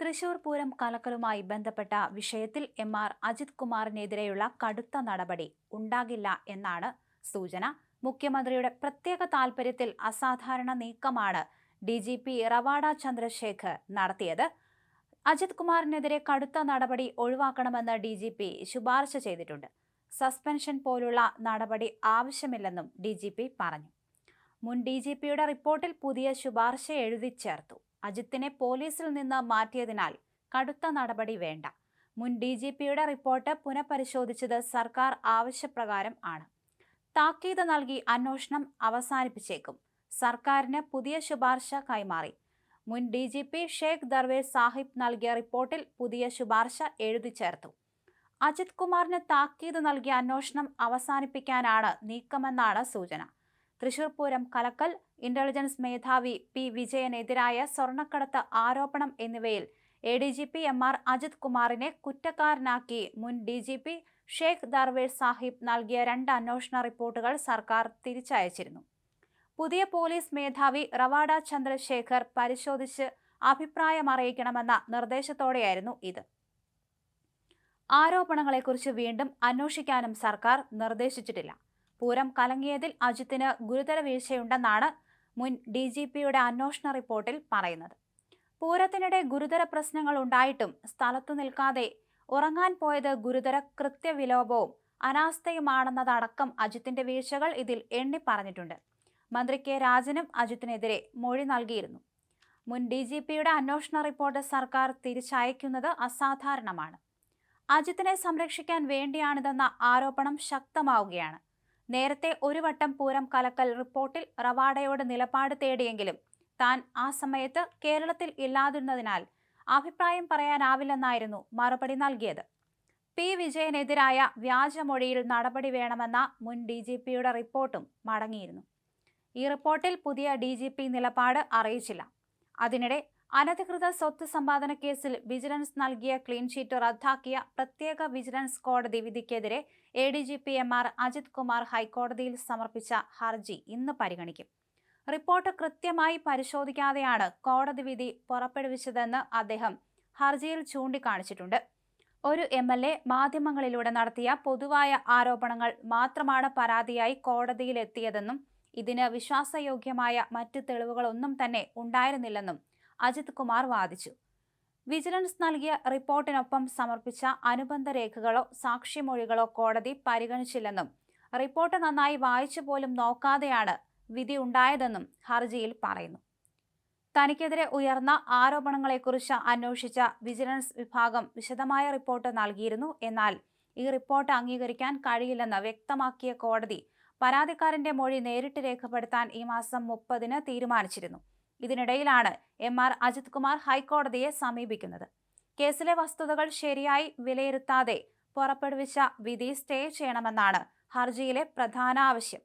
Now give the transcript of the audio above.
തൃശൂർ പൂരം കലക്കലുമായി ബന്ധപ്പെട്ട വിഷയത്തിൽ എം.ആർ. അജിത് കുമാറിനെതിരെയുള്ള കടുത്ത നടപടി ഉണ്ടാകില്ല എന്നാണ് സൂചന. മുഖ്യമന്ത്രിയുടെ പ്രത്യേക താൽപര്യത്തിൽ അസാധാരണ നീക്കമാണ് DGP റവാഡ ചന്ദ്രശേഖർ നടത്തിയത്. അജിത് കുമാറിനെതിരെ കടുത്ത നടപടി ഒഴിവാക്കണമെന്ന് DGP ശുപാർശ ചെയ്തിട്ടുണ്ട്. സസ്പെൻഷൻ പോലുള്ള നടപടി ആവശ്യമില്ലെന്നും DGP പറഞ്ഞു. മുൻ DGPയുടെ റിപ്പോർട്ടിൽ പുതിയ ശുപാർശ എഴുതി ചേർത്തു. അജിത്തിനെ പോലീസിൽ നിന്ന് മാറ്റിയതിനാൽ കടുത്ത നടപടി വേണ്ട. മുൻ DGPയുടെ റിപ്പോർട്ട് പുനഃപരിശോധിച്ചത് സർക്കാർ ആവശ്യപ്രകാരം ആണ്. താക്കീത് നൽകി അന്വേഷണം അവസാനിപ്പിച്ചേക്കും. സർക്കാരിന് പുതിയ ശുപാർശ കൈമാറി. മുൻ DGP ഷേഖ് ദർവേഷ് സാഹിബ് നൽകിയ റിപ്പോർട്ടിൽ പുതിയ ശുപാർശ എഴുതി ചേർത്തു. അജിത് കുമാറിന് താക്കീത് നൽകിയ അന്വേഷണം അവസാനിപ്പിക്കാനാണ് നീക്കമെന്നാണ് സൂചന. തൃശൂർ പൂരം കലക്കൽ, ഇന്റലിജൻസ് മേധാവി P. വിജയനെതിരായ സ്വർണ്ണക്കടത്ത് ആരോപണം എന്നിവയിൽ ADGP എം.ആർ. അജിത് കുമാറിനെ കുറ്റക്കാരനാക്കി മുൻ DGP ഷേഖ് ദർവേഷ് സാഹിബ് നൽകിയ 2 അന്വേഷണ റിപ്പോർട്ടുകൾ സർക്കാർ തിരിച്ചയച്ചിരുന്നു. പുതിയ പോലീസ് മേധാവി റവാഡ ചന്ദ്രശേഖർ പരിശോധിച്ച് അഭിപ്രായമറിയിക്കണമെന്ന നിർദ്ദേശത്തോടെയായിരുന്നു ഇത്. ആരോപണങ്ങളെക്കുറിച്ച് വീണ്ടും അന്വേഷിക്കാനും സർക്കാർ നിർദ്ദേശിച്ചിട്ടില്ല. പൂരം കലങ്ങിയതിൽ അജിത്തിന് ഗുരുതര വീഴ്ചയുണ്ടെന്നാണ് മുൻ DGPയുടെ അന്വേഷണ റിപ്പോർട്ടിൽ പറയുന്നത്. പൂരത്തിനിടെ ഗുരുതര പ്രശ്നങ്ങൾ ഉണ്ടായിട്ടും സ്ഥലത്തു നിൽക്കാതെ ഉറങ്ങാൻ പോയത് ഗുരുതര കൃത്യവിലോപവും അനാസ്ഥയുമാണെന്നതടക്കം അജിത്തിന്റെ വീഴ്ചകൾ ഇതിൽ എണ്ണി പറഞ്ഞിട്ടുണ്ട്. മന്ത്രി K. രാജനും അജിത്തിനെതിരെ മൊഴി നൽകിയിരുന്നു. മുൻ DGPയുടെ അന്വേഷണ റിപ്പോർട്ട് സർക്കാർ തിരിച്ചയക്കുന്നത് അസാധാരണമാണ്. അജിത്തിനെ സംരക്ഷിക്കാൻ വേണ്ടിയാണിതെന്ന ആരോപണം ശക്തമാവുകയാണ്. നേരത്തെ ഒരു വട്ടം പൂരം കലക്കൽ റിപ്പോർട്ടിൽ റവാഡയോട് നിലപാട് തേടിയെങ്കിലും താൻ ആ സമയത്ത് കേരളത്തിൽ ഇല്ലാതിരുന്നതിനാൽ അഭിപ്രായം പറയാനാവില്ലെന്നായിരുന്നു മറുപടി നൽകിയത്. P. വിജയനെതിരായ വ്യാജമൊഴിയിൽ നടപടി വേണമെന്ന മുൻ DGPയുടെ റിപ്പോർട്ടും മടങ്ങിയിരുന്നു. ഈ റിപ്പോർട്ടിൽ പുതിയ DGP നിലപാട് അറിയിച്ചില്ല. അതിനിടെ അനധികൃത സ്വത്ത് സമ്പാദന കേസിൽ വിജിലൻസ് നൽകിയ ക്ലീൻ ഷീറ്റ് റദ്ദാക്കിയ പ്രത്യേക വിജിലൻസ് കോടതി വിധിക്കെതിരെ ADGP എം.ആർ. അജിത് കുമാർ ഹൈക്കോടതിയിൽ സമർപ്പിച്ച ഹർജി ഇന്ന് പരിഗണിക്കും. റിപ്പോർട്ട് കൃത്യമായി പരിശോധിക്കാതെയാണ് കോടതി വിധി പുറപ്പെടുവിച്ചതെന്ന് അദ്ദേഹം ഹർജിയിൽ ചൂണ്ടിക്കാണിച്ചിട്ടുണ്ട്. ഒരു MLA മാധ്യമങ്ങളിലൂടെ നടത്തിയ പൊതുവായ ആരോപണങ്ങൾ മാത്രമാണ് പരാതിയായി കോടതിയിലെത്തിയതെന്നും ഇതിന് വിശ്വാസയോഗ്യമായ മറ്റ് തെളിവുകളൊന്നും തന്നെ ഉണ്ടായിരുന്നില്ലെന്നും അജിത് കുമാർ വാദിച്ചു. വിജിലൻസ് നൽകിയ റിപ്പോർട്ടിനൊപ്പം സമർപ്പിച്ച അനുബന്ധ രേഖകളോ സാക്ഷിമൊഴികളോ കോടതി പരിഗണിച്ചില്ലെന്നും റിപ്പോർട്ട് നന്നായി വായിച്ചു പോലും നോക്കാതെയാണ് വിധി ഉണ്ടായതെന്നും ഹർജിയിൽ പറയുന്നു. തനിക്കെതിരെ ഉയർന്ന ആരോപണങ്ങളെക്കുറിച്ച് അന്വേഷിച്ച വിജിലൻസ് വിഭാഗം വിശദമായ റിപ്പോർട്ട് നൽകിയിരുന്നു. എന്നാൽ ഈ റിപ്പോർട്ട് അംഗീകരിക്കാൻ കഴിയില്ലെന്ന് വ്യക്തമാക്കിയ കോടതി പരാതിക്കാരന്റെ മൊഴി നേരിട്ട് രേഖപ്പെടുത്താൻ ഈ മാസം 30-ന് തീരുമാനിച്ചിരുന്നു. ഇതിനിടയിലാണ് എം.ആർ. അജിത് കുമാർ ഹൈക്കോടതിയെ സമീപിക്കുന്നത്. കേസിലെ വസ്തുതകൾ ശരിയായി വിലയിരുത്താതെ പുറപ്പെടുവിച്ച വിധി സ്റ്റേ ചെയ്യണമെന്നാണ് ഹർജിയിലെ പ്രധാന ആവശ്യം.